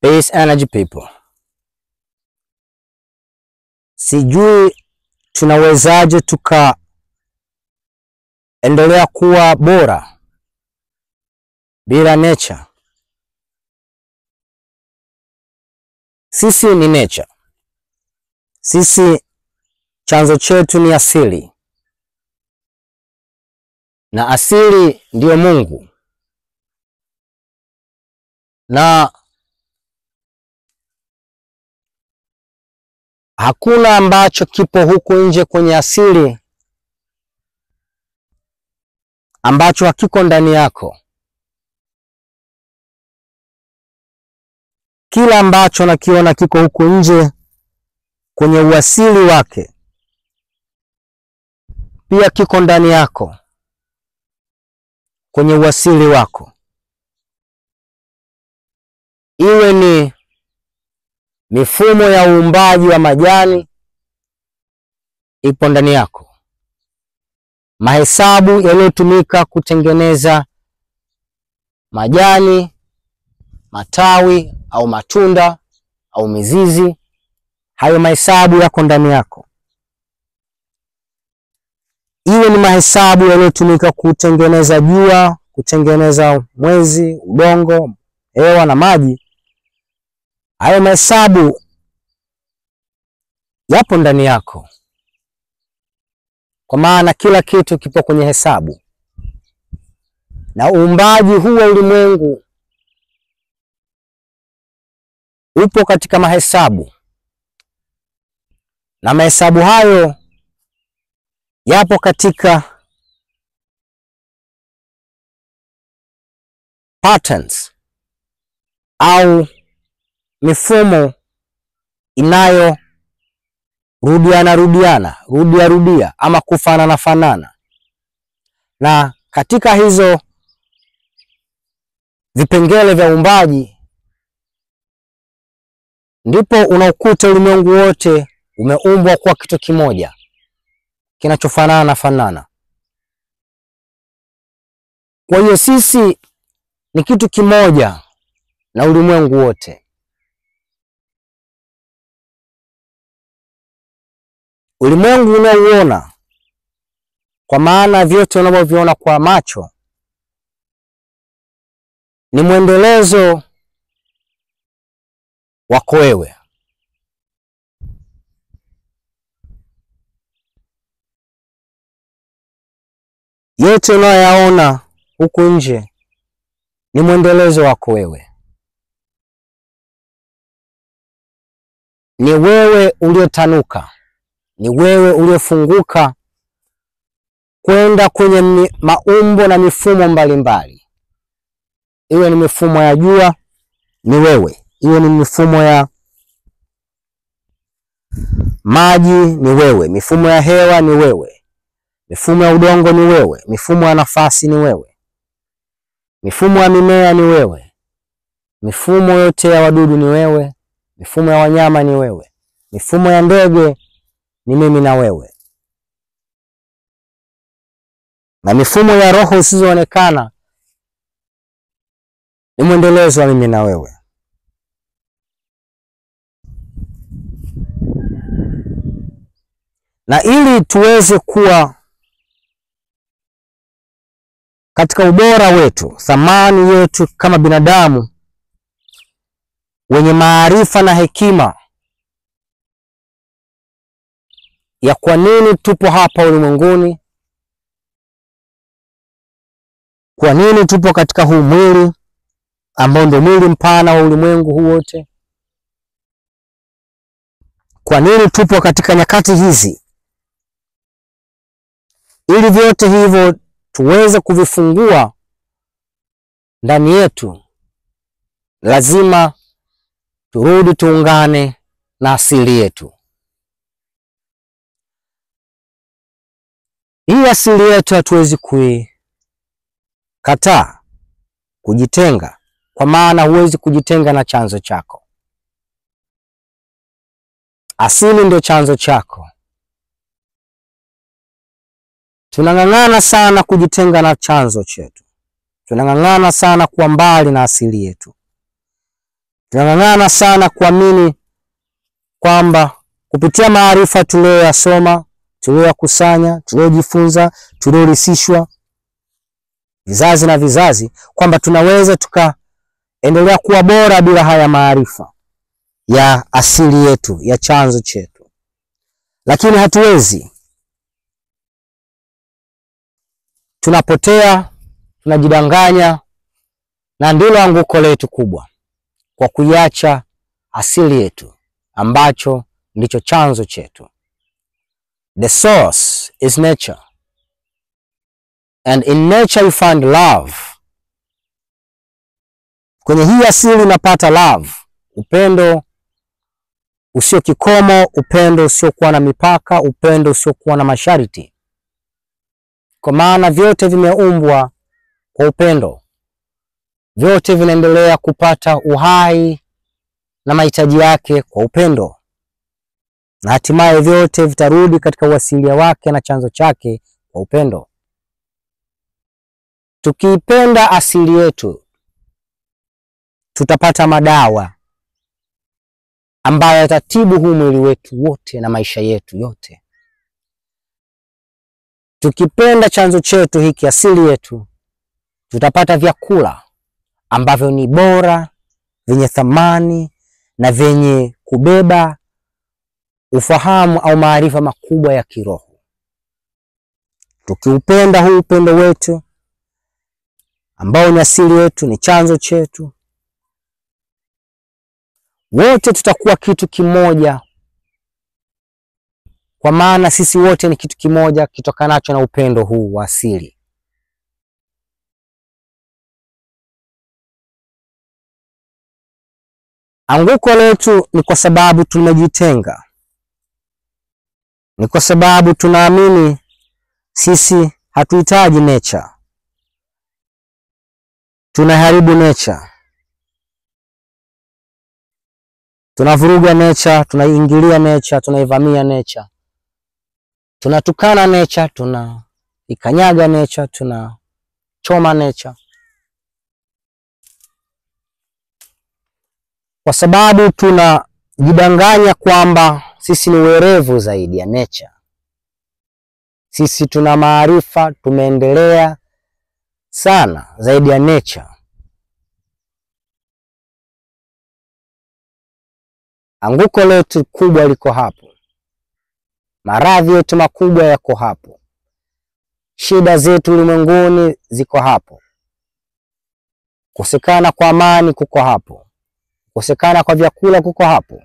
Peace Energy people. Sijui tunawezaje tukaendelea kuwa bora bila nature. Sisi ni nature. Sisi chanzo chetu ni asili. Na asili ndiyo Mungu. Na hakuna ambacho kipo huku nje kwenye asili ambacho hakiko ndani yako. Kila ambacho nakiona kiko huku nje kwenye uasili wake pia kiko ndani yako kwenye uasili wako. Iwe ni mifumo ya uumbaji wa majani ipo ndani yako. Mahesabu yaliyotumika kutengeneza majani, matawi au matunda au mizizi, hayo mahesabu yako ndani yako. Iwe ni mahesabu yaliyotumika kutengeneza jua, kutengeneza mwezi, udongo, hewa na maji, hayo mahesabu yapo ndani yako. Kwa maana kila kitu kipo kwenye hesabu. Na uumbaji huu wa ulimwengu upo katika mahesabu. Na mahesabu hayo yapo katika patterns au mifumo inayo rudia ama kufanana. Na katika hizo vipengele vya uumbaji ndipo unaokuta ulimwengu wote umeumbwa kwa kitu kimoja kinachofanana. Kwa hiyo sisi ni kitu kimoja na ulimwengu wote. Ulimwengu unaouona, kwa maana vyote unavyoviona kwa macho, ni mwendelezo wako wewe. Yote unayoyaona huku nje ni mwendelezo wako wewe. Ni wewe uliotanuka. Ni wewe uliofunguka kwenda kwenye maumbo na mifumo mbalimbali. Iwe ni mifumo ya jua, ni wewe. Iwe ni mifumo ya maji, ni wewe. Mifumo ya hewa, ni wewe. Mifumo ya udongo, ni wewe. Mifumo ya nafasi, ni wewe. Mifumo ya mimea, ni wewe. Mifumo yote ya wadudu, ni wewe. Mifumo ya wanyama, ni wewe. Mifumo ya ndege, ni mimi na wewe. Na mifumo ya roho zisizoonekana ni mwendelezo wa mimi na wewe. Na ili tuweze kuwa katika ubora wetu, thamani yetu kama binadamu wenye maarifa na hekima ya kwa nini tupo hapa ulimwenguni, kwa nini tupo katika huu mwili ambao ndio mwili mpana wa ulimwengu huu wote, kwa nini tupo katika nyakati hizi, ili vyote hivyo tuweze kuvifungua ndani yetu, lazima turudi tuungane na asili yetu. Hii asili yetu hatuwezi kuikataa, kujitenga, kwa maana huwezi kujitenga na chanzo chako. Asili ndio chanzo chako. Tunang'ang'ana sana kujitenga na chanzo chetu. Tunang'ang'ana sana kuwa mbali na asili yetu. Tunang'ang'ana sana kuamini kwamba kupitia maarifa tuliyoyasoma, tuliyoyakusanya, tuliyojifunza, tuliyorisishwa vizazi na vizazi, kwamba tunaweza tukaendelea kuwa bora bila haya maarifa ya asili yetu, ya chanzo chetu. Lakini hatuwezi. Tunapotea, tunajidanganya, na ndilo anguko letu kubwa, kwa kuiacha asili yetu ambacho ndicho chanzo chetu. The source is nature. And in nature you find love. Kwenye hii asili unapata love, upendo usio kikomo, upendo usiokuwa na mipaka, upendo usiokuwa na masharti. Kwa maana vyote vimeumbwa kwa upendo. Vyote vinaendelea kupata uhai na mahitaji yake kwa upendo. Na hatimaye vyote vitarudi katika uasilia wake na chanzo chake kwa upendo. Tukiipenda asili yetu, tutapata madawa ambayo yatatibu huu mwili wetu wote na maisha yetu yote. Tukipenda chanzo chetu hiki, asili yetu, tutapata vyakula ambavyo ni bora, vyenye thamani na vyenye kubeba ufahamu au maarifa makubwa ya kiroho. Tukiupenda huu upendo wetu ambao ni asili yetu, ni chanzo chetu, wote tutakuwa kitu kimoja, kwa maana sisi wote ni kitu kimoja kitokanacho na upendo huu wa asili. Anguko letu ni kwa sababu tumejitenga. Ni kwa sababu tunaamini sisi hatuhitaji nature. Tunaharibu nature. Tunavuruga nature, tunaingilia nature, tunaivamia nature. Tunatukana nature, tunaikanyaga nature, tunachoma nature. Kwa sababu tunajidanganya kwamba sisi ni werevu zaidi ya nature. Sisi tuna maarifa, tumeendelea sana zaidi ya nature. Anguko letu kubwa liko hapo. Maradhi yetu makubwa yako hapo. Shida zetu ulimwenguni ziko hapo. Kukosekana kwa amani kuko hapo. Kukosekana kwa vyakula kuko hapo.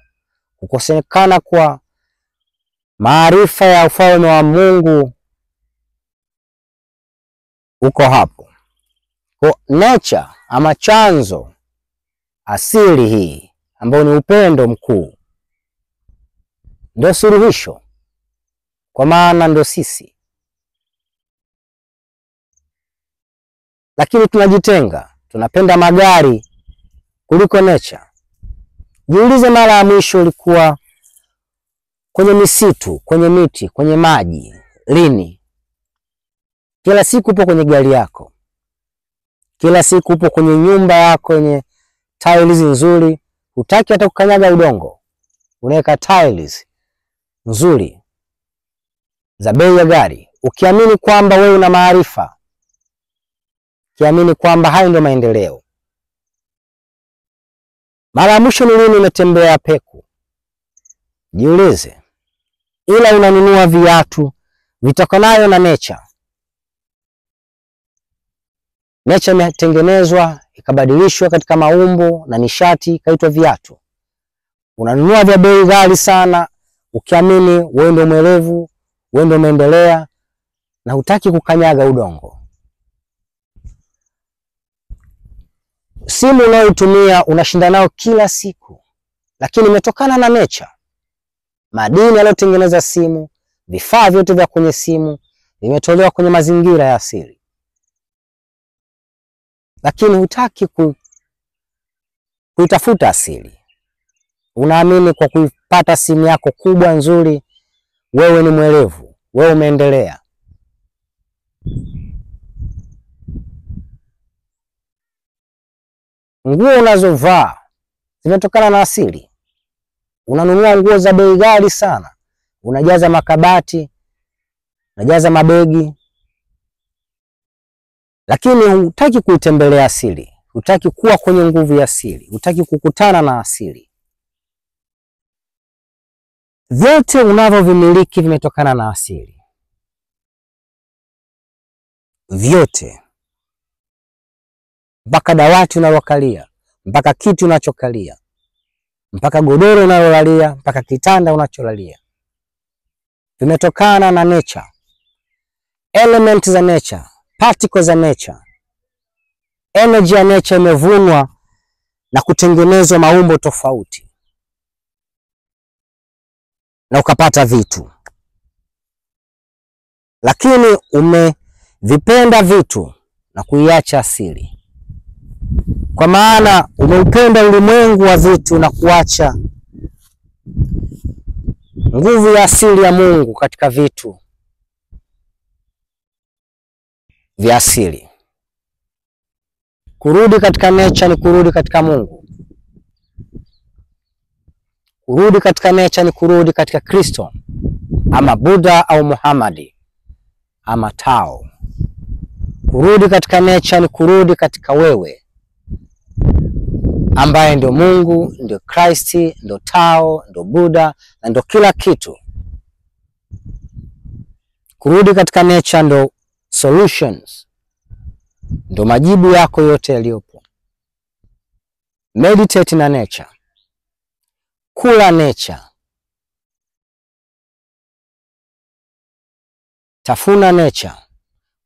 Kukosekana kwa maarifa ya ufalme wa Mungu uko hapo. Kwa nature ama chanzo, asili hii ambayo ni upendo mkuu, ndio suluhisho, kwa maana ndio sisi. Lakini tunajitenga, tunapenda magari kuliko nature. Jiulize, mara ya mwisho ulikuwa kwenye misitu, kwenye miti, kwenye maji lini? Kila siku upo kwenye gari yako. Kila siku upo kwenye nyumba yako yenye tiles nzuri, hutaki hata kukanyaga udongo. Unaweka tiles nzuri za bei ya gari, ukiamini kwamba wewe una maarifa, ukiamini kwamba hayo ndio maendeleo. Mara ya mwisho ni lini umetembea peku? Jiulize. Ila unanunua viatu vitokanayo na nature. Nature imetengenezwa, ikabadilishwa katika maumbo na nishati, ikaitwa viatu. Unanunua vya bei ghali sana, ukiamini wewe ndio mwerevu, wewe ndio umeendelea, na hutaki kukanyaga udongo. Simu unayotumia unashinda nao kila siku, lakini imetokana na nature. Madini yaliyotengeneza simu, vifaa vyote vya kwenye simu vimetolewa kwenye mazingira ya asili. Lakini hutaki kuitafuta asili. Unaamini kwa kuipata simu yako kubwa nzuri, wewe ni mwerevu, wewe umeendelea. Nguo unazovaa zimetokana na asili. Unanunua nguo za bei ghali sana, unajaza makabati, unajaza mabegi, lakini hutaki kuitembelea asili, hutaki kuwa kwenye nguvu ya asili, hutaki kukutana na asili. Vyote unavyovimiliki vimetokana na asili. Vyote. Mpaka dawati unalokalia, mpaka kiti unachokalia, mpaka godoro unalolalia, mpaka kitanda unacholalia, vimetokana na nature. Element za nature, particles za nature, energy ya nature imevunwa na kutengenezwa maumbo tofauti, na ukapata vitu. Lakini umevipenda vitu na kuiacha asili. Kwa maana umeupenda ulimwengu wa vitu na kuacha nguvu ya asili ya Mungu katika vitu vya asili. Kurudi katika nature ni kurudi katika Mungu. Kurudi katika nature ni kurudi katika Kristo, ama Buddha au Muhammad ama Tao. Kurudi katika nature ni kurudi katika wewe, ambaye ndio Mungu, ndio Kristi, ndio Tao, ndio Buddha na ndio kila kitu. Kurudi katika nature ndio solutions, ndio majibu yako yote yaliyopo. Meditate na nature, kula nature, tafuna nature,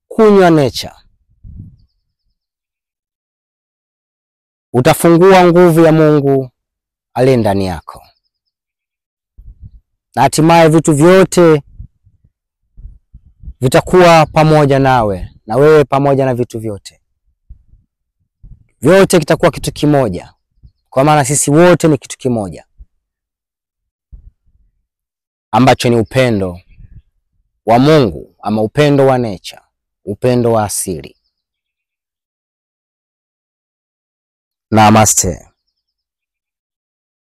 kunywa nature. Utafungua nguvu ya Mungu aliye ndani yako, na hatimaye vitu vyote vitakuwa pamoja nawe, na wewe pamoja na vitu vyote. Vyote kitakuwa kitu kimoja, kwa maana sisi wote ni kitu kimoja, ambacho ni upendo wa Mungu, ama upendo wa nature, upendo wa asili. Namaste.